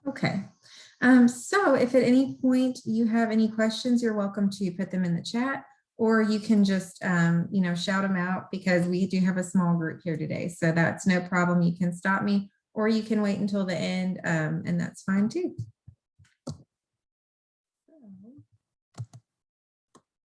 Okay. So if at any point you have any questions, you're welcome to put them in the chat, or you can just, shout them out, because we do have a small group here today. So that's no problem. You can stop me, or you can wait until the end, and that's fine too.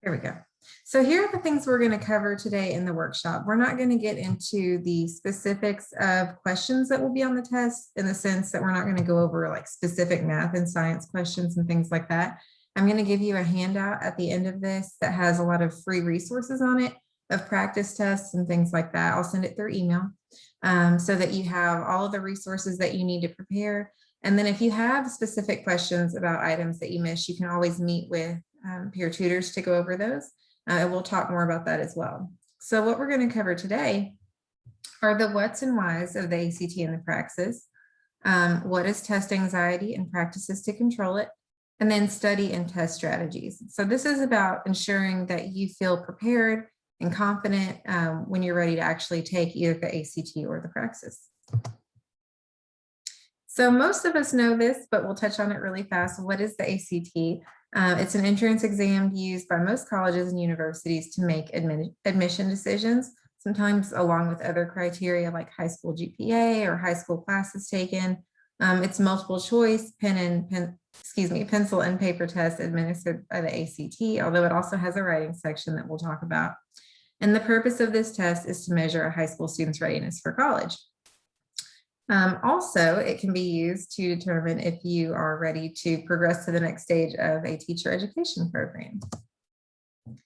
Here we go. So here are the things we're going to cover today in the workshop. We're not going to get into the specifics of questions that will be on the test, in the sense that we're not going to go over like specific math and science questions and things like that. I'm going to give you a handout at the end of this that has a lot of free resources on it of practice tests and things like that. I'll send it through email so that you have all of the resources that you need to prepare. And then if you have specific questions about items that you missed, you can always meet with peer tutors to go over those. We'll talk more about that as well. So what we're going to cover today are the what's and whys of the ACT and the Praxis. What is test anxiety and practices to control it, and then study and test strategies. So this is about ensuring that you feel prepared and confident when you're ready to actually take either the ACT or the Praxis. So most of us know this, but we'll touch on it really fast. What is the ACT? It's an entrance exam used by most colleges and universities to make admission decisions, sometimes along with other criteria like high school GPA or high school classes taken. It's multiple choice, pencil and paper test administered by the ACT, although it also has a writing section that we'll talk about. And the purpose of this test is to measure a high school student's readiness for college. Also, it can be used to determine if you are ready to progress to the next stage of a teacher education program.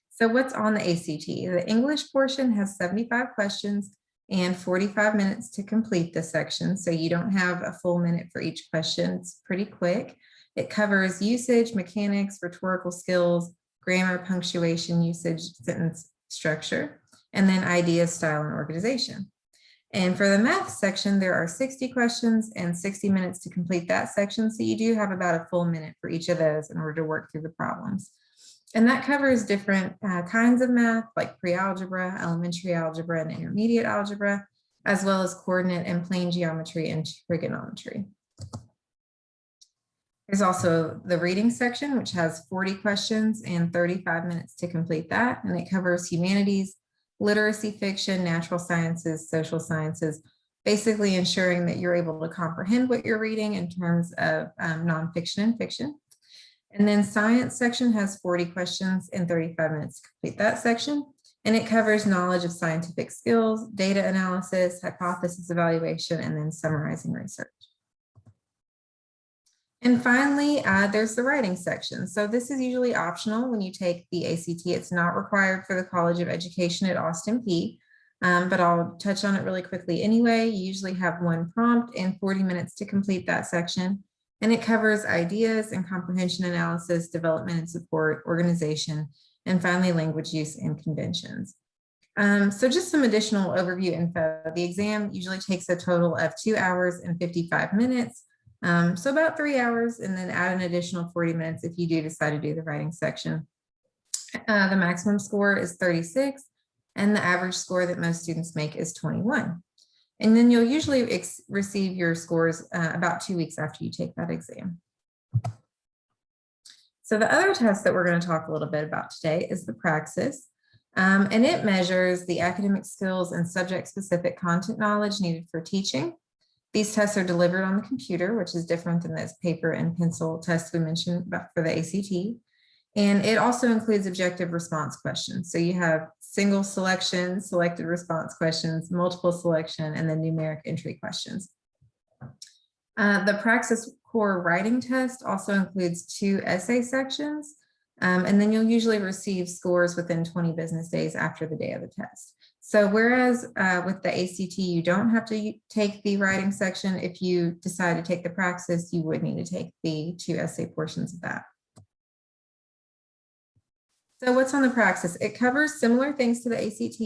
So what's on the ACT? The English portion has 75 questions and 45 minutes to complete this section. So you don't have a full minute for each question. It's pretty quick. It covers usage, mechanics, rhetorical skills, grammar, punctuation, usage, sentence structure, and then ideas, style, and organization. And for the math section, there are 60 questions and 60 minutes to complete that section. So you do have about a full minute for each of those in order to work through the problems. And that covers different kinds of math, like pre-algebra, elementary algebra, and intermediate algebra, as well as coordinate and plane geometry and trigonometry. There's also the reading section, which has 40 questions and 35 minutes to complete that. And it covers humanities, literacy, fiction, natural sciences, social sciences, basically ensuring that you're able to comprehend what you're reading in terms of nonfiction and fiction. And then science section has 40 questions and 35 minutes to complete that section. And it covers knowledge of scientific skills, data analysis, hypothesis evaluation, and then summarizing research. And finally, there's the writing section. So this is usually optional when you take the ACT. It's not required for the College of Education at Austin Peay, but I'll touch on it really quickly anyway. You usually have one prompt and 40 minutes to complete that section. And it covers ideas and comprehension analysis, development and support, organization, and finally language use and conventions. So just some additional overview info. The exam usually takes a total of 2 hours and 55 minutes. So about 3 hours, and then add an additional 40 minutes if you do decide to do the writing section. The maximum score is 36, and the average score that most students make is 21. And then you'll usually receive your scores about 2 weeks after you take that exam. So the other test that we're going to talk a little bit about today is the Praxis. And it measures the academic skills and subject-specific content knowledge needed for teaching. These tests are delivered on the computer, which is different than those paper and pencil tests we mentioned about for the ACT. And it also includes objective response questions. So you have single selection, selected response questions, multiple selection, and then numeric entry questions. The Praxis Core writing test also includes 2 essay sections. And then you'll usually receive scores within 20 business days after the day of the test. So whereas with the ACT, you don't have to take the writing section, if you decide to take the Praxis, you would need to take the 2 essay portions of that. So what's on the Praxis? It covers similar things to the ACT.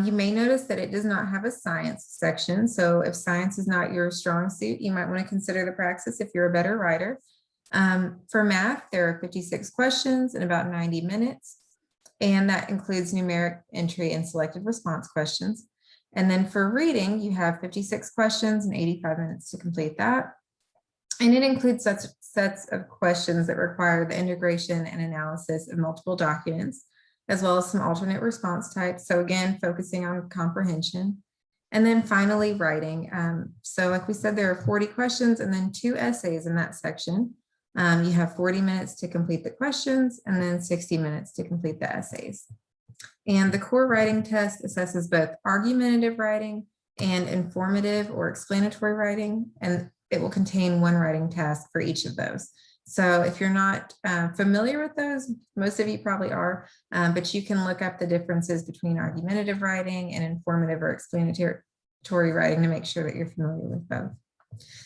You may notice that it does not have a science section. So if science is not your strong suit, you might want to consider the Praxis if you're a better writer. For math, there are 56 questions in about 90 minutes. And that includes numeric entry and selected response questions. And then for reading, you have 56 questions and 85 minutes to complete that. And it includes such sets of questions that require the integration and analysis of multiple documents, as well as some alternate response types. So again, focusing on comprehension. And then finally, writing. So like we said, there are 40 questions and then 2 essays in that section. You have 40 minutes to complete the questions and then 60 minutes to complete the essays. And the core writing test assesses both argumentative writing and informative or explanatory writing, and it will contain 1 writing task for each of those. So if you're not familiar with those, most of you probably are, but you can look up the differences between argumentative writing and informative or explanatory writing to make sure that you're familiar with both.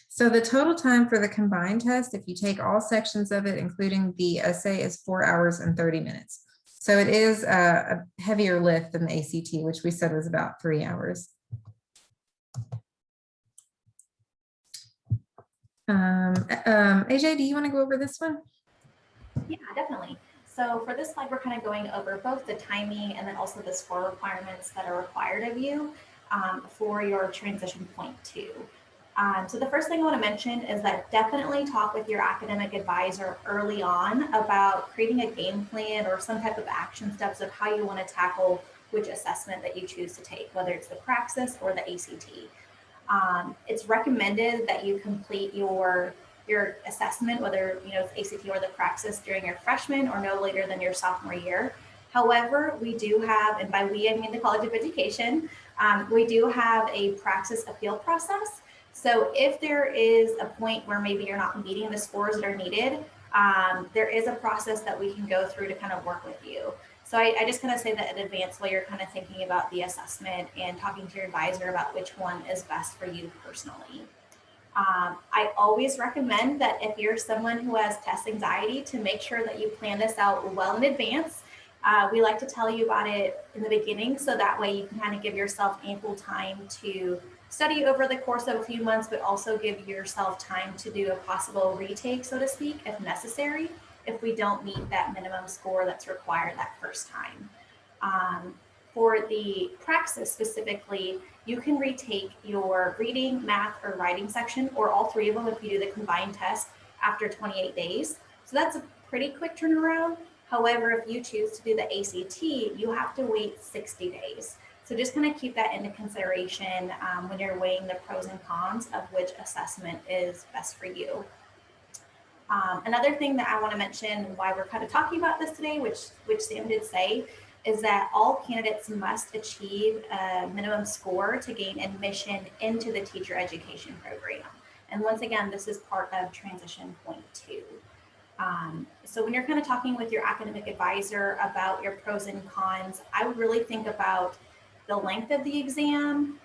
So the total time for the combined test, if you take all sections of it, including the essay, is 4 hours and 30 minutes. So it is a heavier lift than the ACT, which we said was about 3 hours. Ajay, do you want to go over this one? Yeah, definitely. So for this slide, we're kind of going over both the timing and then also the score requirements that are required of you for your transition point 2. So the first thing I want to mention is that definitely talk with your academic advisor early on about creating a game plan or some type of action steps of how you want to tackle which assessment that you choose to take, whether it's the Praxis or the ACT. It's recommended that you complete your assessment, whether it's ACT or the Praxis, during your freshman or no later than your sophomore year. However, we do have, and by we I mean the College of Education, we do have a Praxis appeal process. So if there is a point where maybe you're not meeting the scores that are needed, there is a process that we can go through to kind of work with you. So I just kind of say that in advance while you're kind of thinking about the assessment and talking to your advisor about which one is best for you personally. I always recommend that if you're someone who has test anxiety, to make sure that you plan this out well in advance. We like to tell you about it in the beginning, so that way you can kind of give yourself ample time to study over the course of a few months, but also give yourself time to do a possible retake, so to speak, if necessary, if we don't meet that minimum score that's required that first time. For the Praxis specifically, you can retake your reading, math, or writing section, or all 3 of them if you do the combined test after 28 days. So that's a pretty quick turnaround. However, if you choose to do the ACT, you have to wait 60 days. So just kind of keep that into consideration when you're weighing the pros and cons of which assessment is best for you. Another thing that I want to mention why we're kind of talking about this today, which Sam did say, is that all candidates must achieve a minimum score to gain admission into the teacher education program. And once again, this is part of transition point 2. So when you're kind of talking with your academic advisor about your pros and cons, I would really think about the length of the exam,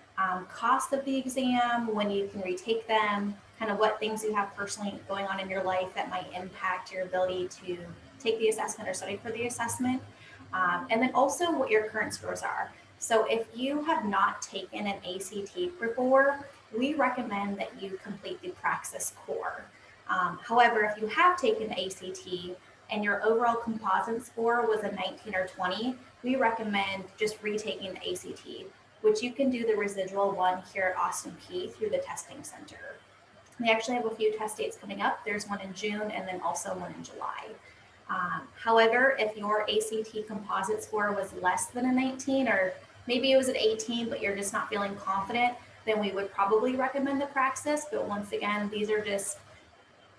cost of the exam, when you can retake them, kind of what things you have personally going on in your life that might impact your ability to take the assessment or study for the assessment. And then also what your current scores are. So if you have not taken an ACT before, we recommend that you complete the Praxis core. However, if you have taken the ACT and your overall composite score was a 19 or 20, we recommend just retaking the ACT, which you can do the residual one here at Austin Peay through the testing center. We actually have a few test dates coming up. There's one in June and then also one in July. However, if your ACT composite score was less than a 19, or maybe it was an 18, but you're just not feeling confident, then we would probably recommend the Praxis. But once again, these are just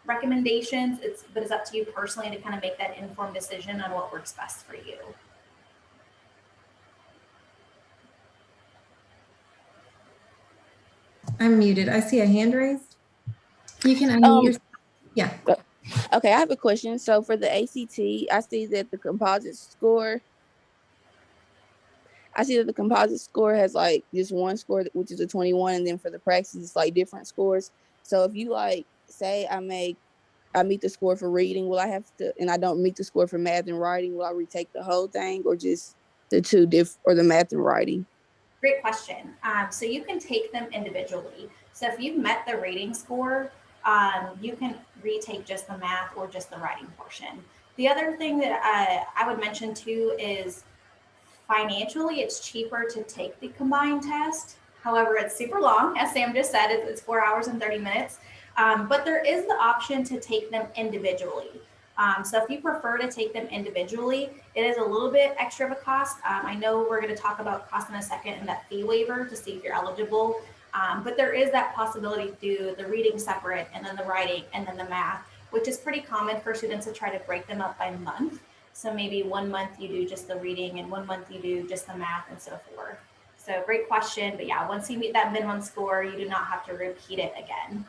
recommendations, but it's up to you personally to kind of make that informed decision on what works best for you. I'm muted. I see a hand raised. You can unmute yourself. Yeah. Okay, I have a question. So for the ACT, I see that the composite score has like just one score, which is a 21, and then for the Praxis, it's like different scores. So if you like say I meet the score for reading, will I have to, and I don't meet the score for math and writing, will I retake the whole thing, or just the two or the math and writing? Great question. So you can take them individually. So if you've met the reading score, you can retake just the math or just the writing portion. The other thing that I would mention too is financially, it's cheaper to take the combined test. However, it's super long. As Sam just said, it's 4 hours and 30 minutes. But there is the option to take them individually. So if you prefer to take them individually, it is a little bit extra of a cost. I know we're going to talk about cost in a second and that fee waiver to see if you're eligible. But there is that possibility to do the reading separate and then the writing and then the math, which is pretty common for students to try to break them up by month. So maybe 1 month you do just the reading and 1 month you do just the math and so forth. So great question, but yeah, once you meet that minimum score, you do not have to repeat it again.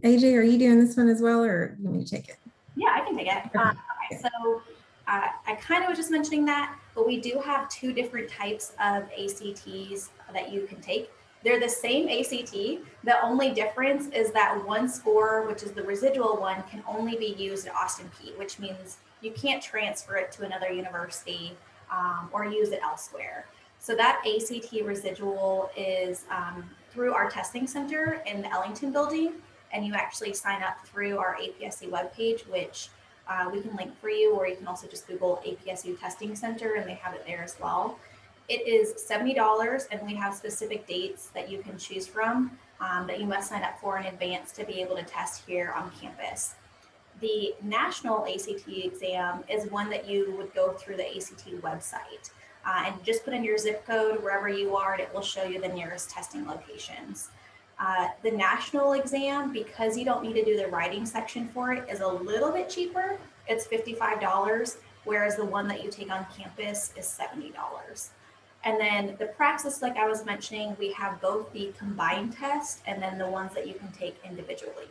AJ, are you doing this one as well, or do you want me to take it? Yeah, I can take it. Okay, so I kind of was just mentioning that, but we do have 2 different types of ACTs that you can take. They're the same ACT. The only difference is that one score, which is the residual one, can only be used at Austin Peay, which means you can't transfer it to another university or use it elsewhere. So that ACT residual is through our testing center in the Ellington building, and you actually sign up through our APSC webpage, which we can link for you, or you can also just Google APSU Testing Center and they have it there as well. It is $70 and we have specific dates that you can choose from that you must sign up for in advance to be able to test here on campus. The national ACT exam is one that you would go through the ACT website and just put in your zip code wherever you are and it will show you the nearest testing locations. The national exam, because you don't need to do the writing section for it, is a little bit cheaper. It's $55, whereas the one that you take on campus is $70. And then the Praxis, like I was mentioning, we have both the combined test and then the ones that you can take individually.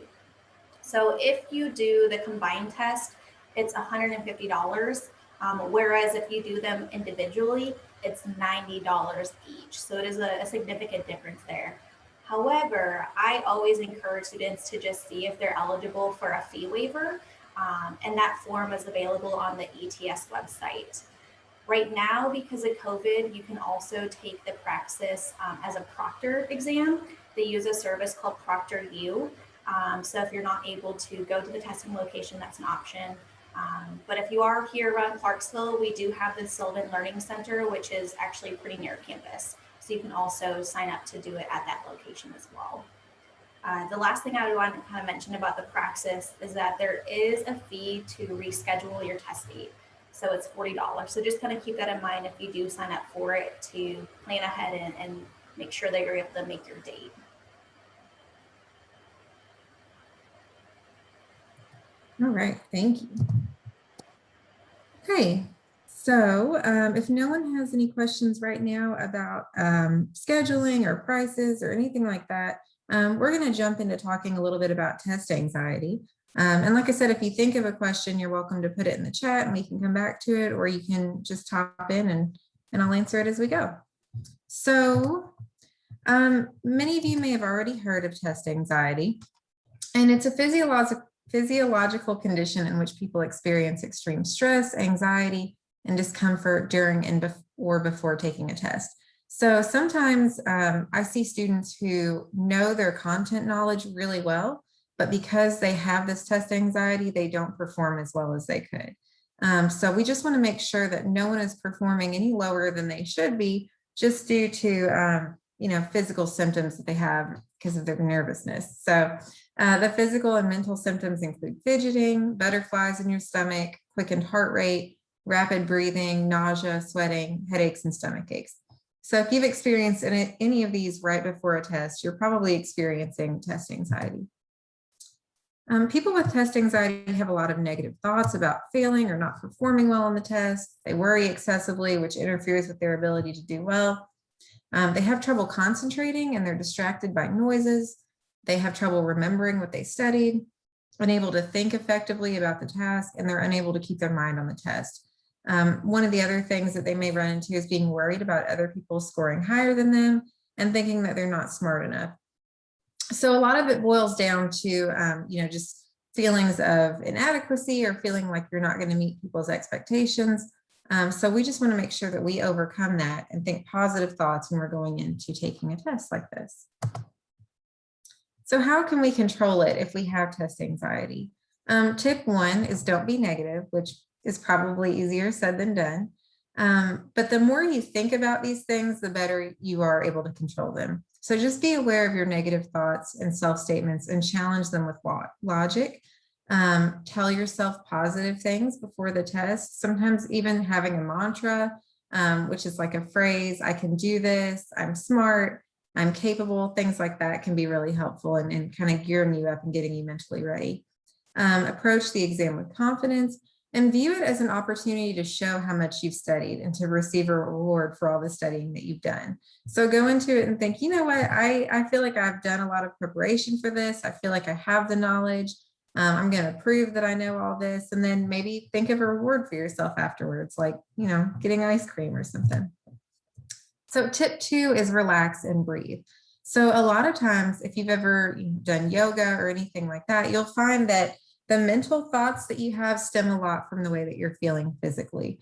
So if you do the combined test, it's $150, whereas if you do them individually, it's $90 each. So it is a significant difference there. However, I always encourage students to just see if they're eligible for a fee waiver, and that form is available on the ETS website. Right now, because of COVID, you can also take the Praxis as a proctored exam. They use a service called ProctorU. So if you're not able to go to the testing location, that's an option. But if you are here around Clarksville, we do have the Sylvan Learning Center, which is actually pretty near campus. So you can also sign up to do it at that location as well. The last thing I would want to kind of mention about the Praxis is that there is a fee to reschedule your test date. So it's $40. So just kind of keep that in mind if you do sign up for it, to plan ahead and make sure that you're able to make your date. All right, thank you. Okay, so if no one has any questions right now about scheduling or prices or anything like that, we're going to jump into talking a little bit about test anxiety. And like I said, if you think of a question, you're welcome to put it in the chat and we can come back to it, or you can just hop in and I'll answer it as we go. So many of you may have already heard of test anxiety, and it's a physiological condition in which people experience extreme stress, anxiety, and discomfort during and before taking a test. So sometimes I see students who know their content knowledge really well, but because they have this test anxiety, they don't perform as well as they could. So we just want to make sure that no one is performing any lower than they should be, just due to physical symptoms that they have because of their nervousness. So the physical and mental symptoms include fidgeting, butterflies in your stomach, quickened heart rate, rapid breathing, nausea, sweating, headaches, and stomach aches. So if you've experienced any of these right before a test, you're probably experiencing test anxiety. People with test anxiety have a lot of negative thoughts about failing or not performing well on the test. They worry excessively, which interferes with their ability to do well. They have trouble concentrating and they're distracted by noises. They have trouble remembering what they studied, unable to think effectively about the task, and they're unable to keep their mind on the test. One of the other things that they may run into is being worried about other people scoring higher than them and thinking that they're not smart enough. So a lot of it boils down to, just feelings of inadequacy or feeling like you're not going to meet people's expectations. So we just want to make sure that we overcome that and think positive thoughts when we're going into taking a test like this. So how can we control it if we have test anxiety? Tip 1 is don't be negative, which is probably easier said than done. But the more you think about these things, the better you are able to control them. So just be aware of your negative thoughts and self-statements and challenge them with logic. Tell yourself positive things before the test. Sometimes even having a mantra, which is like a phrase, I can do this, I'm smart, I'm capable, things like that can be really helpful and kind of gearing you up and getting you mentally ready. Approach the exam with confidence and view it as an opportunity to show how much you've studied and to receive a reward for all the studying that you've done. So go into it and think, you know what, I feel like I've done a lot of preparation for this. I feel like I have the knowledge. I'm going to prove that I know all this. And then maybe think of a reward for yourself afterwards, like, you know, getting ice cream or something. So tip 2 is relax and breathe. So a lot of times, if you've ever done yoga or anything like that, you'll find that the mental thoughts that you have stem a lot from the way that you're feeling physically.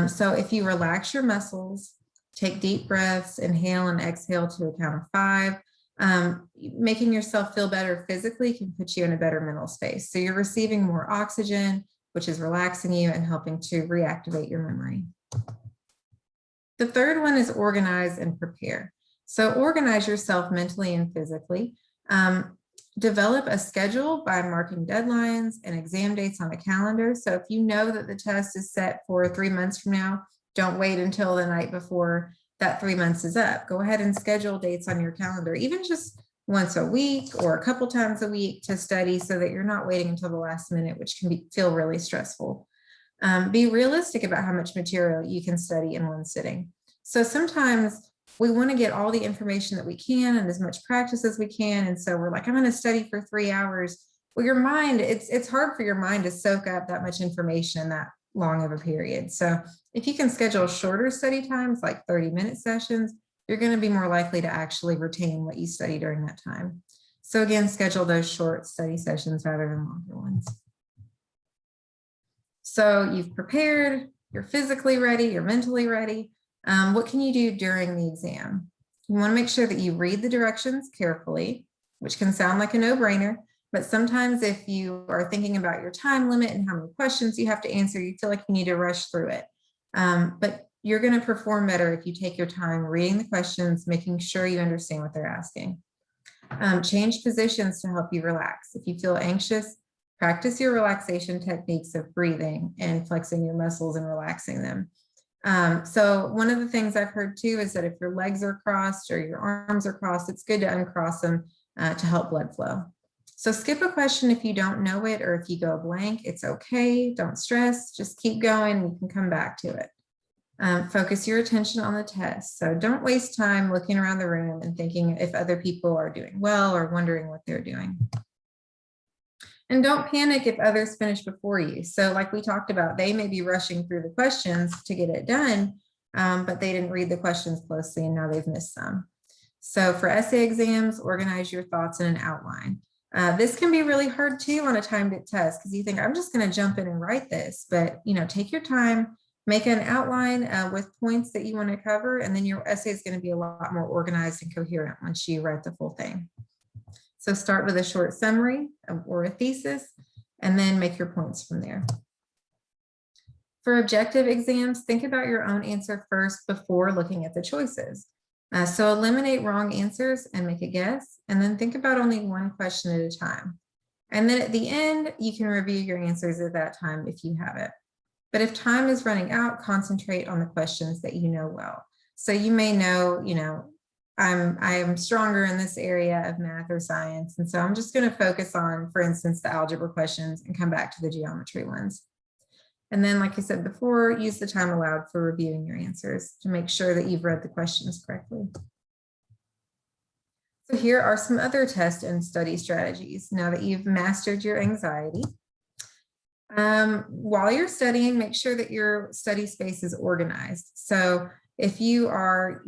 So if you relax your muscles, take deep breaths, inhale and exhale to a count of 5, making yourself feel better physically can put you in a better mental space. So you're receiving more oxygen, which is relaxing you and helping to reactivate your memory. The third one is organize and prepare. So organize yourself mentally and physically. Develop a schedule by marking deadlines and exam dates on a calendar. So if you know that the test is set for 3 months from now, don't wait until the night before that 3 months is up. Go ahead and schedule dates on your calendar, even just once a week or a couple times a week to study so that you're not waiting until the last minute, which can feel really stressful. Be realistic about how much material you can study in one sitting. So sometimes we want to get all the information that we can and as much practice as we can. And so we're like, I'm going to study for 3 hours. Well, your mind, it's hard for your mind to soak up that much information in that long of a period. So if you can schedule shorter study times, like 30-minute sessions, you're going to be more likely to actually retain what you study during that time. So again, schedule those short study sessions rather than longer ones. So you've prepared, you're physically ready, you're mentally ready. What can you do during the exam? You want to make sure that you read the directions carefully, which can sound like a no-brainer, but sometimes if you are thinking about your time limit and how many questions you have to answer, you feel like you need to rush through it. But you're going to perform better if you take your time reading the questions, making sure you understand what they're asking. Change positions to help you relax. If you feel anxious, practice your relaxation techniques of breathing and flexing your muscles and relaxing them. So one of the things I've heard too is that if your legs are crossed or your arms are crossed, it's good to uncross them to help blood flow. So skip a question if you don't know it, or if you go blank, it's okay. Don't stress, just keep going. You can come back to it. Focus your attention on the test. So don't waste time looking around the room and thinking if other people are doing well or wondering what they're doing. And don't panic if others finish before you. So like we talked about, they may be rushing through the questions to get it done, but they didn't read the questions closely and now they've missed some. So for essay exams, organize your thoughts in an outline. This can be really hard too on a timed test because you think, I'm just going to jump in and write this, but take your time, make an outline with points that you want to cover, and then your essay is going to be a lot more organized and coherent once you write the full thing. So start with a short summary or a thesis, and then make your points from there. For objective exams, think about your own answer first before looking at the choices. So eliminate wrong answers and make a guess, and then think about only one question at a time. And then at the end, you can review your answers at that time if you have it. But if time is running out, concentrate on the questions that you know well. So you may know, I am stronger in this area of math or science. And so I'm just going to focus on, for instance, the algebra questions and come back to the geometry ones. And then, like I said before, use the time allowed for reviewing your answers to make sure that you've read the questions correctly. So here are some other test and study strategies now that you've mastered your anxiety. While you're studying, make sure that your study space is organized. So if you are,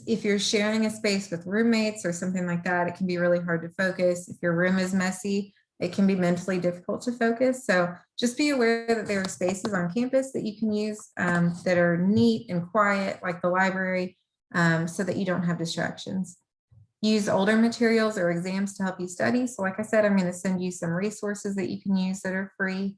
if you're sharing a space with roommates or something like that, it can be really hard to focus. If your room is messy, it can be mentally difficult to focus. So just be aware that there are spaces on campus that you can use that are neat and quiet, like the library, so that you don't have distractions. Use older materials or exams to help you study. So like I said, I'm going to send you some resources that you can use that are free.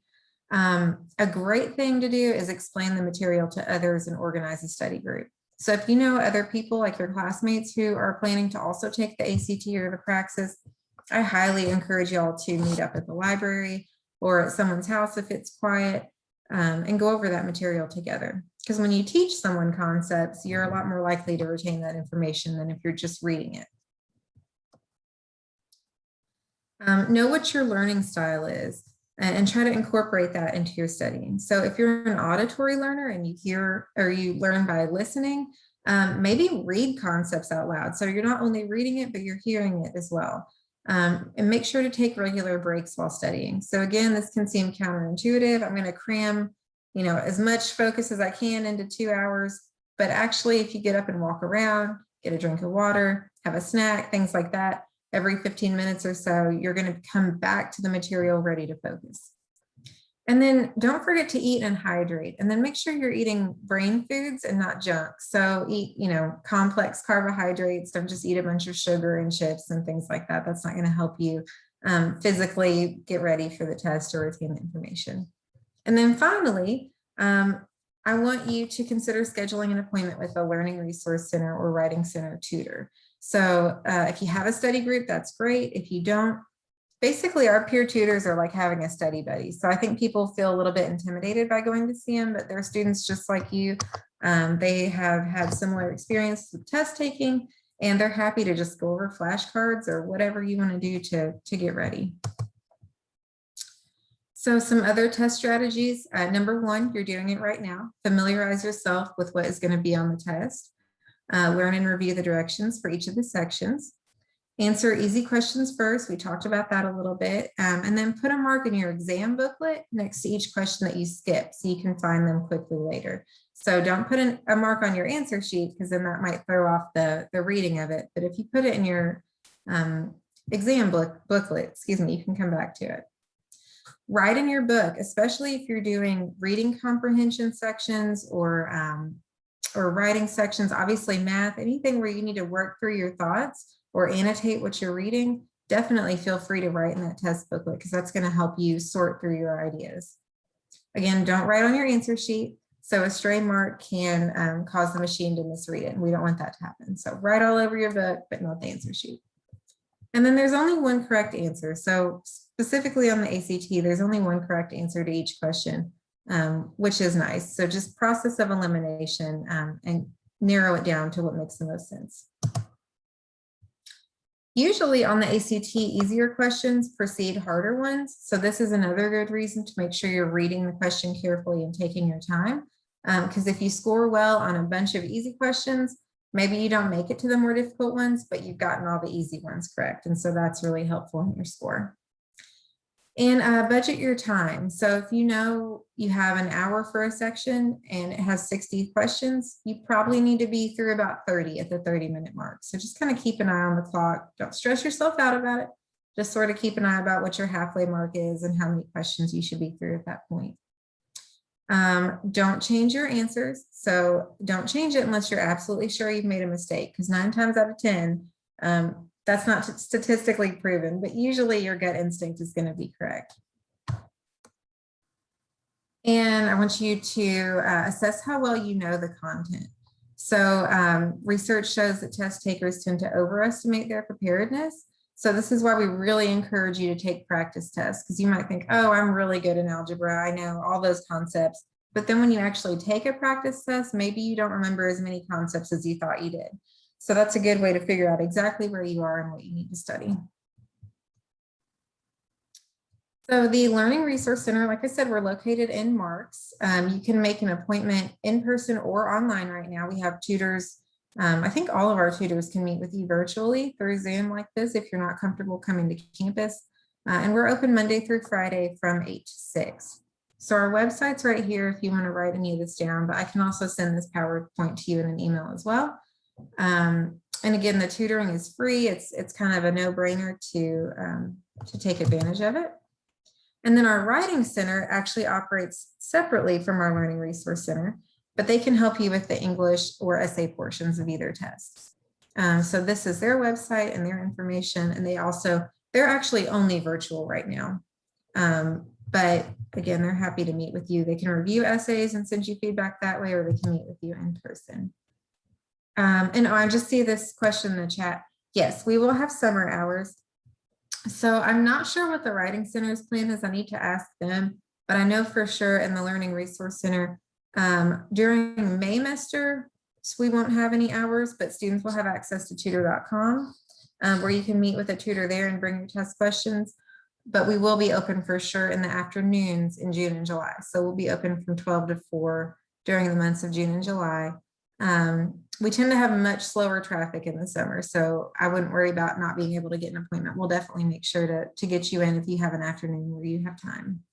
A great thing to do is explain the material to others and organize a study group. So if you know other people like your classmates who are planning to also take the ACT or the Praxis, I highly encourage y'all to meet up at the library or at someone's house if it's quiet, and go over that material together. Because when you teach someone concepts, you're a lot more likely to retain that information than if you're just reading it. Know what your learning style is and try to incorporate that into your studying. So if you're an auditory learner and you hear or you learn by listening, maybe read concepts out loud. So you're not only reading it, but you're hearing it as well. And make sure to take regular breaks while studying. So again, this can seem counterintuitive. I'm going to cram, as much focus as I can into 2 hours. But actually, if you get up and walk around, get a drink of water, have a snack, things like that, every 15 minutes or so, you're going to come back to the material ready to focus. And then don't forget to eat and hydrate, and then make sure you're eating brain foods and not junk. So eat, complex carbohydrates. Don't just eat a bunch of sugar and chips and things like that. That's not going to help you physically get ready for the test or retain the information. And then finally, I want you to consider scheduling an appointment with a Learning Resource Center or Writing Center tutor. So if you have a study group, that's great. If you don't, basically our peer tutors are like having a study buddy. So I think people feel a little bit intimidated by going to see them, but they're students just like you. They have had similar experience with test taking, and they're happy to just go over flashcards or whatever you want to do to get ready. So some other test strategies. Number one, you're doing it right now. Familiarize yourself with what is going to be on the test. Learn and review the directions for each of the sections. Answer easy questions first. We talked about that a little bit. And then put a mark in your exam booklet next to each question that you skip so you can find them quickly later. So don't put a mark on your answer sheet, because then that might throw off the reading of it. But if you put it in your exam booklet, you can come back to it. Write in your book, especially if you're doing reading comprehension sections or writing sections, obviously math, anything where you need to work through your thoughts or annotate what you're reading, definitely feel free to write in that test booklet, because that's going to help you sort through your ideas. Again, don't write on your answer sheet. So a stray mark can cause the machine to misread it, and we don't want that to happen. So write all over your book, but not the answer sheet. And then there's only one correct answer. So specifically on the ACT, there's only one correct answer to each question, which is nice. So just process of elimination and narrow it down to what makes the most sense. Usually on the ACT, easier questions precede harder ones. So this is another good reason to make sure you're reading the question carefully and taking your time. Because if you score well on a bunch of easy questions, maybe you don't make it to the more difficult ones, but you've gotten all the easy ones correct. And so that's really helpful in your score. And budget your time. So if you know you have an hour for a section and it has 60 questions, you probably need to be through about 30 at the 30-minute mark. So just kind of keep an eye on the clock. Don't stress yourself out about it. Just sort of keep an eye about what your halfway mark is and how many questions you should be through at that point. Don't change your answers. So don't change it unless you're absolutely sure you've made a mistake, because 9 times out of 10, that's not statistically proven, but usually your gut instinct is going to be correct. And I want you to assess how well you know the content. So research shows that test takers tend to overestimate their preparedness. So this is why we really encourage you to take practice tests, because you might think, oh, I'm really good in algebra, I know all those concepts. But then when you actually take a practice test, maybe you don't remember as many concepts as you thought you did. So that's a good way to figure out exactly where you are and what you need to study. So the Learning Resource Center, like I said, we're located in Marks. You can make an appointment in person or online right now. We have tutors. I think all of our tutors can meet with you virtually through Zoom like this if you're not comfortable coming to campus. And we're open Monday through Friday from 8 to 6. So our website's right here if you want to write any of this down, but I can also send this PowerPoint to you in an email as well. And again, the tutoring is free. It's kind of a no-brainer to take advantage of it. And then our Writing Center actually operates separately from our Learning Resource Center, but they can help you with the English or essay portions of either test. So this is their website and their information, and they're actually only virtual right now. But again, they're happy to meet with you. They can review essays and send you feedback that way, or they can meet with you in person. And I just see this question in the chat. Yes, we will have summer hours. So I'm not sure what the Writing Center's plan is. I need to ask them, but I know for sure in the Learning Resource Center, during Maymester, we won't have any hours, but students will have access to tutor.com, where you can meet with a tutor there and bring your test questions. But we will be open for sure in the afternoons in June and July. So we'll be open from 12 to 4 during the months of June and July. We tend to have much slower traffic in the summer, so I wouldn't worry about not being able to get an appointment. We'll definitely make sure to get you in if you have an afternoon where you have time.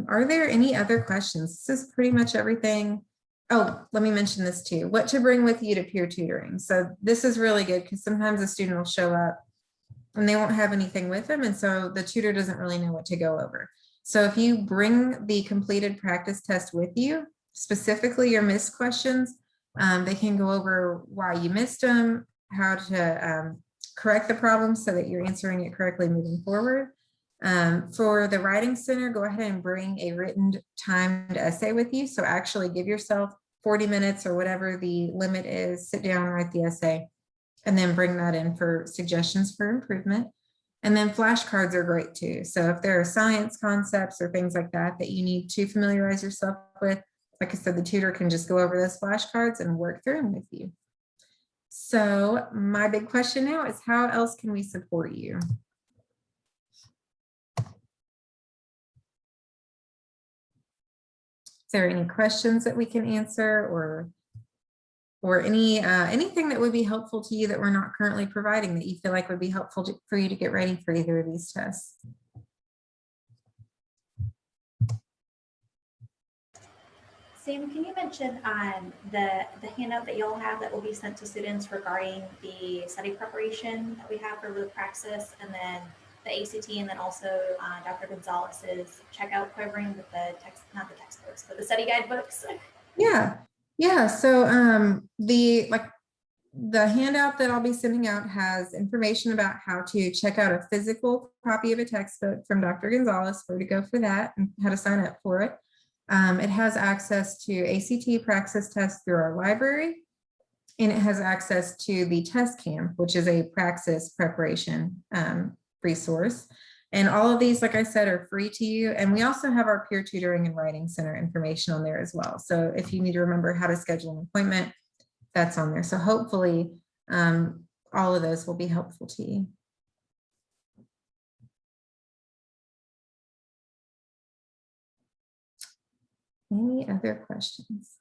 Are there any other questions? This is pretty much everything. Oh, let me mention this too. What to bring with you to peer tutoring. So this is really good because sometimes a student will show up and they won't have anything with them, and so the tutor doesn't really know what to go over. So if you bring the completed practice test with you, specifically your missed questions, they can go over why you missed them, how to correct the problem so that you're answering it correctly moving forward. For the Writing Center, go ahead and bring a written timed essay with you. So actually give yourself 40 minutes or whatever the limit is, sit down and write the essay, and then bring that in for suggestions for improvement. And then flashcards are great too. So if there are science concepts or things like that that you need to familiarize yourself with, like I said, the tutor can just go over those flashcards and work through them with you. So my big question now is, how else can we support you? Is there any questions that we can answer, or anything that would be helpful to you that we're not currently providing that you feel like would be helpful for you to get ready for either of these tests? Sam, can you mention the handout that you'll have that will be sent to students regarding the study preparation that we have for the Praxis, and then the ACT, and then also Dr. Gonzalez's checkout program with the text, not the textbooks, but the study guidebooks? Yeah. So the handout that I'll be sending out has information about how to check out a physical copy of a textbook from Dr. Gonzalez, where to go for that and how to sign up for it. It has access to ACT Praxis tests through our library, and it has access to the test camp, which is a Praxis preparation resource. And all of these, like I said, are free to you. And we also have our peer tutoring and writing center information on there as well. So if you need to remember how to schedule an appointment, that's on there. So hopefully all of those will be helpful to you. Any other questions?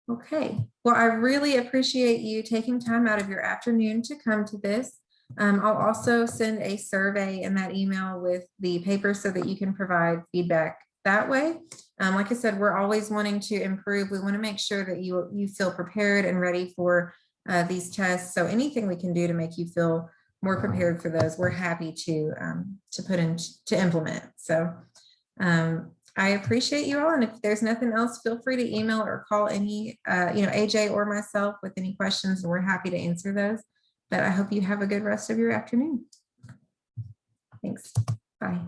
Okay, well, I really appreciate you taking time out of your afternoon to come to this. I'll also send a survey in that email with the paper so that you can provide feedback that way. Like I said, we're always wanting to improve. We want to make sure that you feel prepared and ready for these tests. So anything we can do to make you feel more prepared for those, we're happy to put in to implement. So I appreciate you all, and if there's nothing else, feel free to email or call any AJ or myself with any questions, and we're happy to answer those. But I hope you have a good rest of your afternoon. Thanks. Bye.